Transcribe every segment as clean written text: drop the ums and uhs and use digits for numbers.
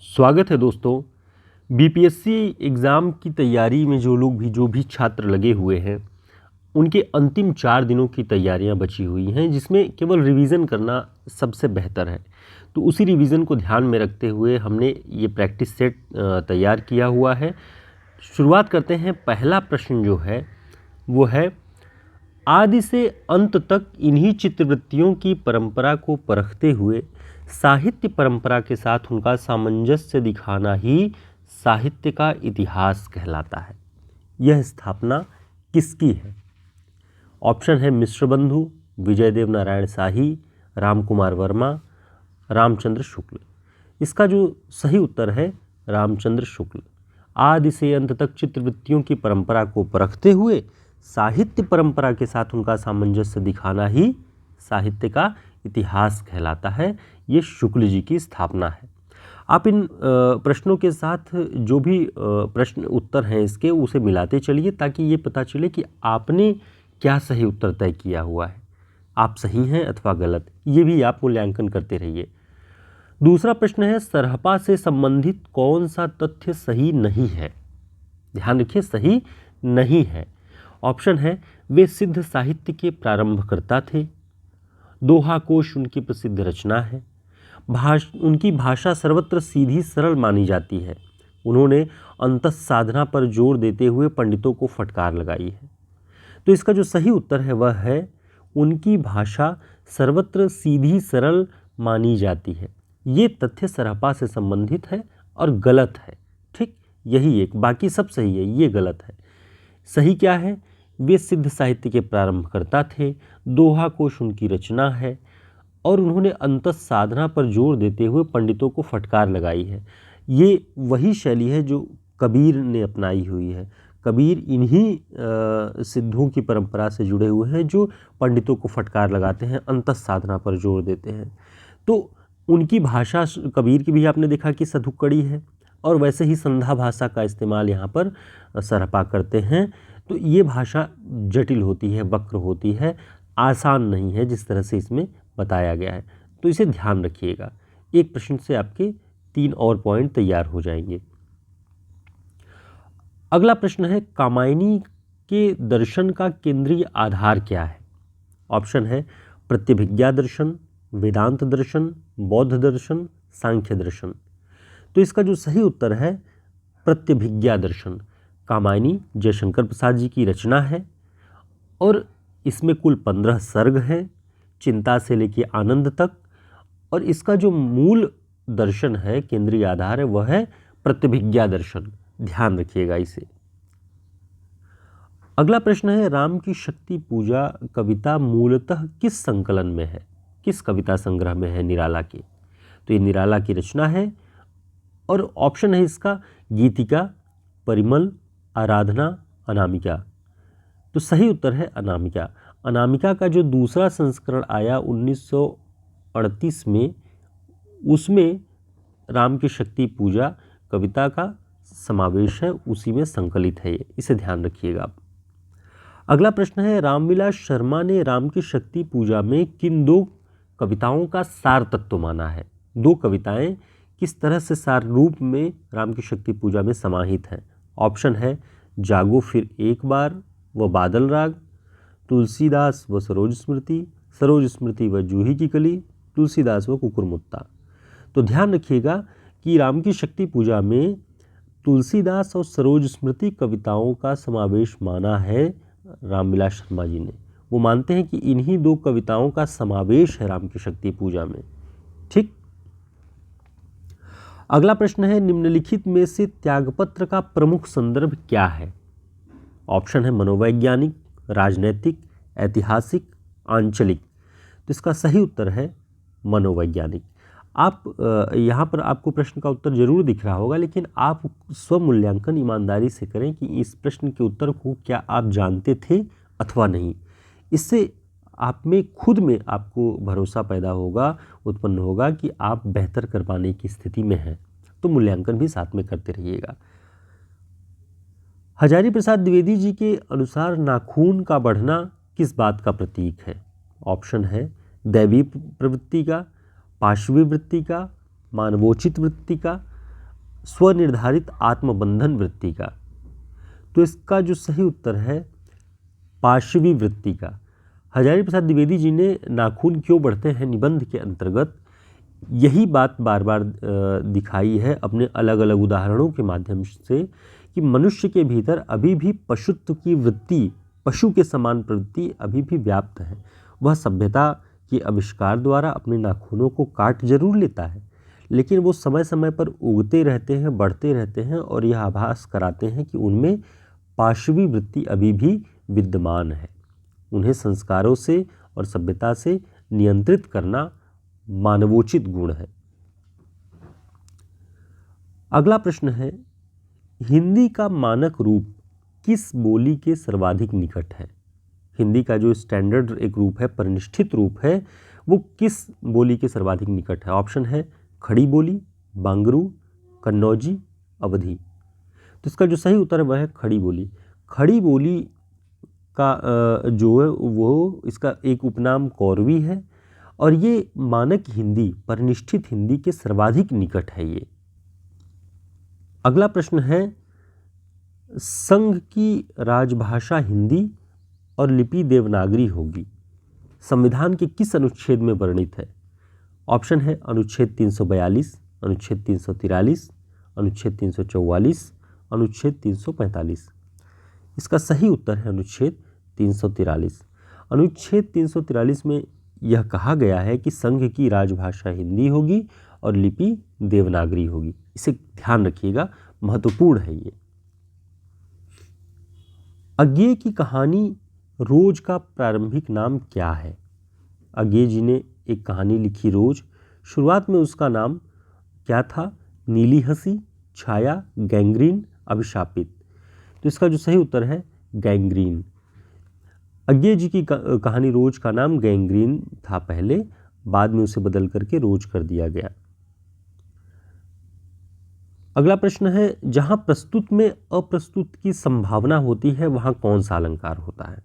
स्वागत है दोस्तों। बीपीएससी एग्ज़ाम की तैयारी में जो भी छात्र लगे हुए हैं, उनके अंतिम 4 दिनों की तैयारियां बची हुई हैं, जिसमें केवल रिवीजन करना सबसे बेहतर है। तो उसी रिवीजन को ध्यान में रखते हुए हमने ये प्रैक्टिस सेट तैयार किया हुआ है। शुरुआत करते हैं। पहला प्रश्न जो है वो है, आदि से अंत तक इन्हीं चित्रवृत्तियों की परंपरा को परखते हुए साहित्य परंपरा के साथ उनका सामंजस्य दिखाना ही साहित्य का इतिहास कहलाता है। यह स्थापना किसकी है? ऑप्शन है मिश्र बंधु, विजयदेव नारायण शाही, रामकुमार वर्मा, रामचंद्र शुक्ल। इसका जो सही उत्तर है रामचंद्र शुक्ल। आदि से अंत तक चित्रवृत्तियों की परंपरा को परखते हुए साहित्य परंपरा के साथ उनका सामंजस्य दिखाना ही साहित्य का इतिहास कहलाता है। ये शुक्ल जी की स्थापना है। आप इन प्रश्नों के साथ जो भी प्रश्न उत्तर हैं इसके, उसे मिलाते चलिए ताकि ये पता चले कि आपने क्या सही उत्तर तय किया हुआ है, आप सही हैं अथवा गलत। ये भी आप मूल्यांकन करते रहिए। दूसरा प्रश्न है, सरहपा से संबंधित कौन सा तथ्य सही नहीं है? ध्यान रखिए, सही नहीं है। ऑप्शन है, वे सिद्ध साहित्य के प्रारंभकर्ता थे। दोहा कोश उनकी प्रसिद्ध रचना है। उनकी भाषा सर्वत्र सीधी सरल मानी जाती है। उन्होंने अंतस साधना पर जोर देते हुए पंडितों को फटकार लगाई है। तो इसका जो सही उत्तर है वह है, उनकी भाषा सर्वत्र सीधी सरल मानी जाती है। ये तथ्य सरहपा से संबंधित है और गलत है। ठीक, यही एक, बाकी सब सही है, ये गलत है। सही क्या है? वे सिद्ध साहित्य के प्रारंभकर्ता थे, दोहा कोश उनकी रचना है और उन्होंने अंतस साधना पर जोर देते हुए पंडितों को फटकार लगाई है। ये वही शैली है जो कबीर ने अपनाई हुई है। कबीर इन्हीं सिद्धों की परंपरा से जुड़े हुए हैं जो पंडितों को फटकार लगाते हैं, अंतस साधना पर जोर देते हैं। तो उनकी भाषा, कबीर की भी आपने देखा कि सधुक्कड़ी है और वैसे ही संधा भाषा का इस्तेमाल यहाँ पर सरहपा करते हैं। तो ये भाषा जटिल होती है, वक्र होती है, आसान नहीं है जिस तरह से इसमें बताया गया है। तो इसे ध्यान रखिएगा। एक प्रश्न से आपके 3 और पॉइंट तैयार हो जाएंगे। अगला प्रश्न है, कामायनी के दर्शन का केंद्रीय आधार क्या है? ऑप्शन है प्रत्यभिज्ञा दर्शन, वेदांत दर्शन, बौद्ध दर्शन, सांख्य दर्शन। तो इसका जो सही उत्तर है प्रत्यभिज्ञा दर्शन। कामायनी जयशंकर प्रसाद जी की रचना है और इसमें कुल 15 सर्ग हैं, चिंता से लेके आनंद तक। और इसका जो मूल दर्शन है, केंद्रीय आधार है, वह है प्रत्यभिज्ञा दर्शन। ध्यान रखिएगा इसे। अगला प्रश्न है, राम की शक्ति पूजा कविता मूलतः किस संकलन में है? किस कविता संग्रह में है निराला के? तो ये निराला की रचना है और ऑप्शन है इसका गीतिका, परिमल, आराधना, अनामिका। तो सही उत्तर है अनामिका। अनामिका का जो दूसरा संस्करण आया 1938 में, उसमें राम की शक्ति पूजा कविता का समावेश है, उसी में संकलित है ये, इसे ध्यान रखिएगा आप। अगला प्रश्न है, रामविलास शर्मा ने राम की शक्ति पूजा में किन 2 कविताओं का सार तत्व माना है? 2 कविताएं किस तरह से सार रूप में राम की शक्ति पूजा में समाहित हैं? ऑप्शन है जागो फिर एक बार व बादल राग, तुलसीदास व सरोज स्मृति, सरोज स्मृति व जूही की कली, तुलसीदास व कुकुरमुत्ता। तो ध्यान रखिएगा कि राम की शक्ति पूजा में तुलसीदास और सरोज स्मृति कविताओं का समावेश माना है रामविलास शर्मा जी ने। वो मानते हैं कि इन्हीं 2 कविताओं का समावेश है राम की शक्ति पूजा में। ठीक। अगला प्रश्न है, निम्नलिखित में से त्यागपत्र का प्रमुख संदर्भ क्या है? ऑप्शन है मनोवैज्ञानिक, राजनैतिक, ऐतिहासिक, आंचलिक। तो इसका सही उत्तर है मनोवैज्ञानिक। आप यहाँ पर आपको प्रश्न का उत्तर जरूर दिख रहा होगा, लेकिन आप स्वमूल्यांकन ईमानदारी से करें कि इस प्रश्न के उत्तर को क्या आप जानते थे अथवा नहीं। इससे आप में खुद में आपको भरोसा पैदा होगा, उत्पन्न होगा कि आप बेहतर कर पाने की स्थिति में हैं। तो मूल्यांकन भी साथ में करते रहिएगा। हजारी प्रसाद द्विवेदी जी के अनुसार नाखून का बढ़ना किस बात का प्रतीक है? ऑप्शन है दैवी प्रवृत्ति का, पाशवी वृत्ति का, मानवोचित वृत्ति का, स्वनिर्धारित आत्मबंधन वृत्ति का। तो इसका जो सही उत्तर है पाशवी वृत्ति का। हजारी प्रसाद द्विवेदी जी ने नाखून क्यों बढ़ते हैं निबंध के अंतर्गत यही बात बार बार दिखाई है अपने अलग अलग उदाहरणों के माध्यम से कि मनुष्य के भीतर अभी भी पशुत्व की वृत्ति, पशु के समान प्रवृत्ति अभी भी व्याप्त है। वह सभ्यता के आविष्कार द्वारा अपने नाखूनों को काट जरूर लेता है, लेकिन वो समय समय पर उगते रहते हैं, बढ़ते रहते हैं और यह आभास कराते हैं कि उनमें पाशवी वृत्ति अभी भी विद्यमान है। उन्हें संस्कारों से और सभ्यता से नियंत्रित करना मानवोचित गुण है। अगला प्रश्न है, हिंदी का मानक रूप किस बोली के सर्वाधिक निकट है? हिंदी का जो स्टैंडर्ड एक रूप है, परिनिष्ठित रूप है, वो किस बोली के सर्वाधिक निकट है? ऑप्शन है खड़ी बोली, बांगरू, कन्नौजी, अवधी। तो इसका जो सही उत्तर है वह है खड़ी बोली। खड़ी बोली का जो है वो इसका एक उपनाम कौरवी है और ये मानक हिंदी, परिनिष्ठित हिंदी के सर्वाधिक निकट है ये। अगला प्रश्न है, संघ की राजभाषा हिंदी और लिपि देवनागरी होगी, संविधान के किस अनुच्छेद में वर्णित है? ऑप्शन है अनुच्छेद 342, अनुच्छेद 343, अनुच्छेद 344, अनुच्छेद 345। इसका सही उत्तर है अनुच्छेद 343। अनुच्छेद 343 में यह कहा गया है कि संघ की राजभाषा हिंदी होगी और लिपि देवनागरी होगी। इसे ध्यान रखिएगा, महत्वपूर्ण है ये। अज्ञेय की कहानी रोज का प्रारंभिक नाम क्या है? अज्ञेय जी ने एक कहानी लिखी रोज। शुरुआत में उसका नाम क्या था? नीली हंसी, छाया, गैंग्रीन, अभिशापित। तो इसका जो सही उत्तर है गैंग्रीन। अज्ञेय जी की कहानी रोज का नाम गैंग्रीन था पहले, बाद में उसे बदल करके रोज कर दिया गया। अगला प्रश्न है, जहां प्रस्तुत में अप्रस्तुत की संभावना होती है वहां कौन सा अलंकार होता है?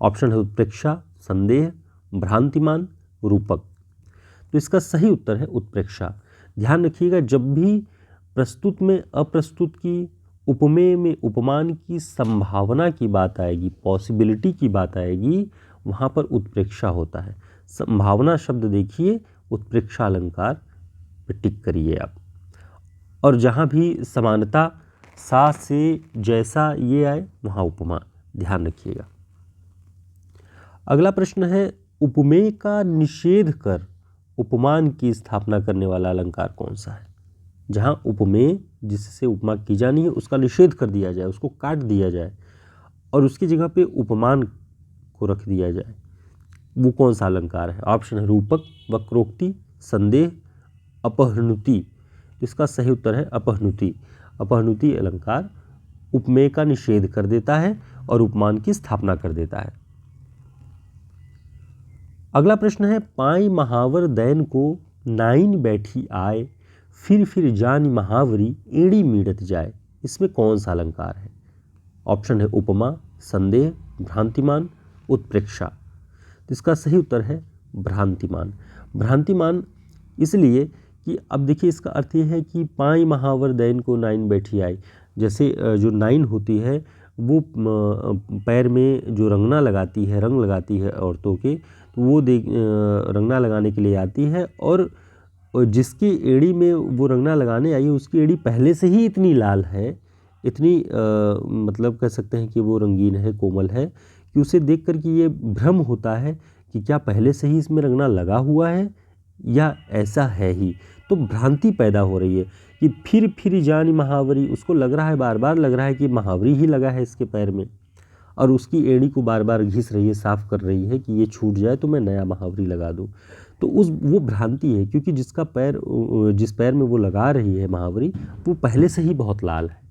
ऑप्शन है उत्प्रेक्षा, संदेह, भ्रांतिमान, रूपक। तो इसका सही उत्तर है उत्प्रेक्षा। ध्यान रखिएगा, जब भी प्रस्तुत में अप्रस्तुत की, उपमेय में उपमान की संभावना की बात आएगी, पॉसिबिलिटी की बात आएगी, वहाँ पर उत्प्रेक्षा होता है। संभावना शब्द देखिए, उत्प्रेक्षा अलंकार पे टिक करिए आप। और जहाँ भी समानता सा से जैसा ये आए वहाँ उपमा, ध्यान रखिएगा। अगला प्रश्न है, उपमेय का निषेध कर उपमान की स्थापना करने वाला अलंकार कौन सा है? जहाँ उपमेय जिससे उपमा की जानी है उसका निषेध कर दिया जाए, उसको काट दिया जाए और उसकी जगह पे उपमान को रख दिया जाए, वो कौन सा अलंकार है? ऑप्शन है रूपक, वक्रोक्ति, संदेह, अपहनुति। तो इसका सही उत्तर है अपहनुति। अपहनुति अलंकार उपमेय का निषेध कर देता है और उपमान की स्थापना कर देता है। अगला प्रश्न है, पाई महावर दैन को नाइन बैठी आए, फिर जानी महावरी एड़ी मीड़त जाए। इसमें कौन सा अलंकार है? ऑप्शन है उपमा, संदेह, भ्रांतिमान, उत्प्रेक्षा। तो इसका सही उत्तर है भ्रांतिमान। भ्रांतिमान इसलिए कि अब देखिए इसका अर्थ ये है कि पाई महावर दैन को नाइन बैठी आए, जैसे जो नाइन होती है वो पैर में जो रंगना लगाती है, रंग लगाती है औरतों के, तो वो रंगना लगाने के लिए आती है और जिसकी एड़ी में वो रंगना लगाने आई है उसकी एड़ी पहले से ही इतनी लाल है, इतनी मतलब कह सकते हैं कि वो रंगीन है, कोमल है, कि उसे देख कर कि ये भ्रम होता है कि क्या पहले से ही इसमें रंगना लगा हुआ है या ऐसा है ही। तो भ्रांति पैदा हो रही है कि फिर जानी महावरी, उसको लग रहा है, बार बार लग रहा है कि महावरी ही लगा है इसके पैर में और उसकी एड़ी को बार बार घिस रही है, साफ कर रही है कि ये छूट जाए तो मैं नया महावरी लगा दूँ। तो वो भ्रांति है, क्योंकि जिसका पैर, जिस पैर में वो लगा रही है महावरी, वो पहले से ही बहुत लाल है।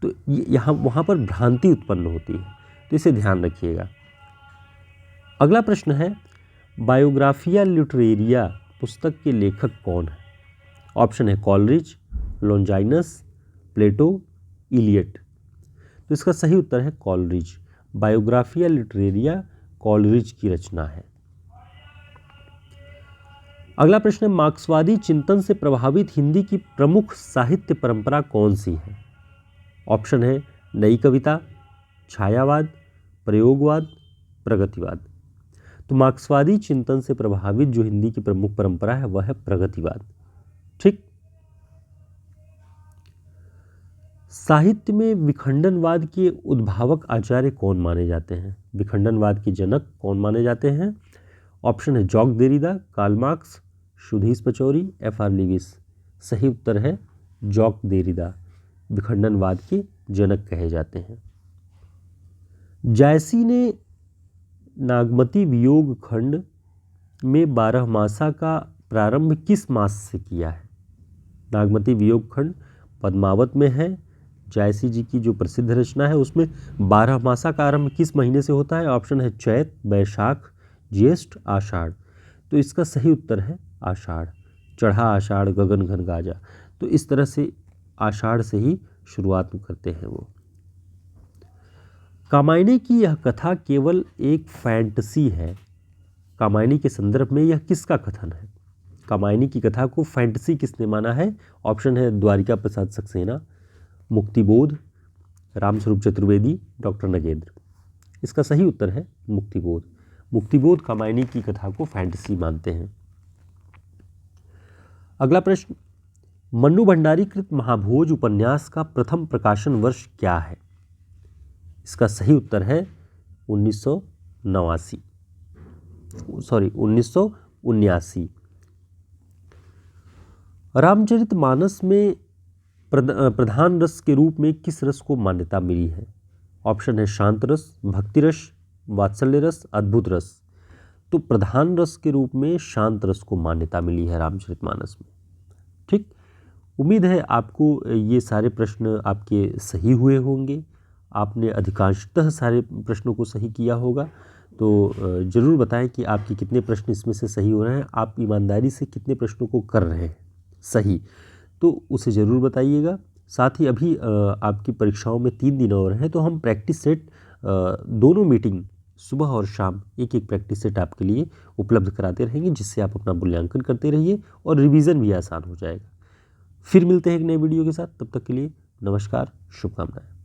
तो यहाँ वहाँ पर भ्रांति उत्पन्न होती है, तो इसे ध्यान रखिएगा। अगला प्रश्न है, बायोग्राफिया लिटरेरिया पुस्तक के लेखक कौन है? ऑप्शन है कॉलरिज, लॉन्जाइनस, प्लेटो, इलियट। तो इसका सही उत्तर है कॉलरिज। बायोग्राफिया लिटरेरिया कॉलरिज की रचना है। अगला प्रश्न है, मार्क्सवादी चिंतन से प्रभावित हिंदी की प्रमुख साहित्य परंपरा कौन सी है? ऑप्शन है नई कविता, छायावाद, प्रयोगवाद, प्रगतिवाद। तो मार्क्सवादी चिंतन से प्रभावित जो हिंदी की प्रमुख परंपरा है वह है प्रगतिवाद। ठीक। साहित्य में विखंडनवाद के उद्भावक आचार्य कौन माने जाते हैं? विखंडनवाद के जनक कौन माने जाते हैं? ऑप्शन है Jacques Derrida, Karl Marx, Sudhish Pachauri, F.R. Leavis. सही उत्तर है जॉक देरिदा विखंडनवाद के जनक कहे जाते हैं। जायसी ने नागमती वियोग खंड में 12 मासा का प्रारंभ किस मास से किया है? नागमती वियोग खंड पद्मावत में है। जायसी जी की जो प्रसिद्ध रचना है उसमें 12 मासा का आरंभ किस महीने से होता है? ऑप्शन है चैत, वैशाख, ज्येष्ठ, आषाढ़। तो इसका सही उत्तर है आषाढ़। चढ़ा आषाढ़ गगन घन गाजा। तो इस तरह से आषाढ़ से ही शुरुआत करते हैं वो। कामायनी की यह कथा केवल एक फैंटेसी है। कामायनी के संदर्भ में यह किसका कथन है? कामायनी की कथा को फैंटेसी किसने माना है? ऑप्शन है द्वारिका प्रसाद सक्सेना, मुक्तिबोध, रामस्वरूप चतुर्वेदी, डॉक्टर नगेंद्र। इसका सही उत्तर है मुक्तिबोध। मुक्तिबोध कामायनी की कथा को फैंटेसी मानते हैं। अगला प्रश्न, मन्नू भंडारी कृत महाभोज उपन्यास का प्रथम प्रकाशन वर्ष क्या है? इसका सही उत्तर है 1979। रामचरितमानस में प्रधान रस के रूप में किस रस को मान्यता मिली है? ऑप्शन है शांत रस, भक्ति रस, वात्सल्य रस, अद्भुत रस। तो प्रधान रस के रूप में शांत रस को मान्यता मिली है रामचरितमानस में। ठीक। उम्मीद है आपको ये सारे प्रश्न आपके सही हुए होंगे। आपने अधिकांशतः सारे प्रश्नों को सही किया होगा। तो ज़रूर बताएं कि आपके कितने प्रश्न इसमें से सही हो रहे हैं। आप ईमानदारी से कितने प्रश्नों को कर रहे हैं सही, तो उसे ज़रूर बताइएगा। साथ ही अभी आपकी परीक्षाओं में 3 दिन और हैं, तो हम प्रैक्टिस सेट दोनों मीटिंग सुबह और शाम एक एक प्रैक्टिस सेट आपके लिए उपलब्ध कराते रहेंगे, जिससे आप अपना मूल्यांकन करते रहिए और रिवीजन भी आसान हो जाएगा। फिर मिलते हैं एक नए वीडियो के साथ। तब तक के लिए नमस्कार, शुभकामनाएं।